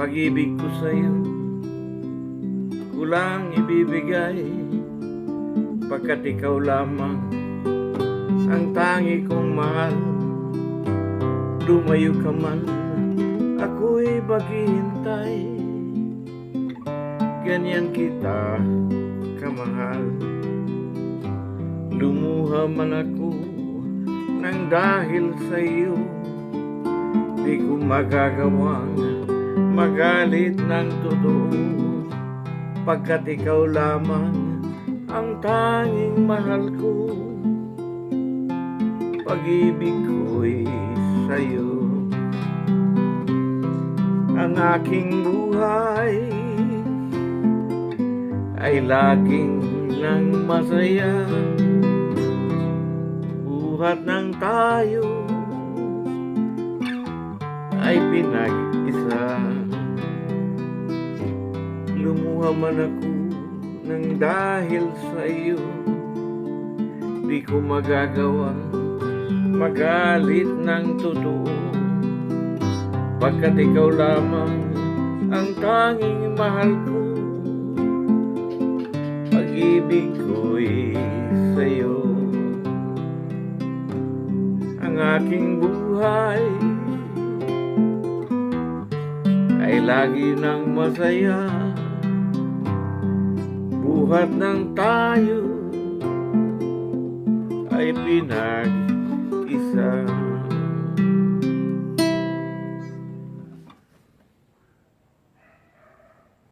Pag-ibig ko sa'yo kulang ibibigay, pagkat ikaw lamang ang tangi kong mahal. Lumayo ka man, ako'y maghihintay, ganyan kita kamahal. Lumuha man ako nang dahil sa iyo, di ko magagawang magalit ng totoo, pagkat ikaw lamang ang tanging mahal ko. Pag-ibig ko'y sa'yo, ang aking buhay ay laging lang masaya. Buhat ng tayo ay pinag-isa. Lumuha man ako nang dahil sa iyo, di ko magagawang magalit ng totoo, pagkat ikaw lamang ang tanging mahal ko. Pag-ibig ko'y sa'yo, ang aking buhay ay lagi nang masaya. Buhat ng tayo ay pinag-isa.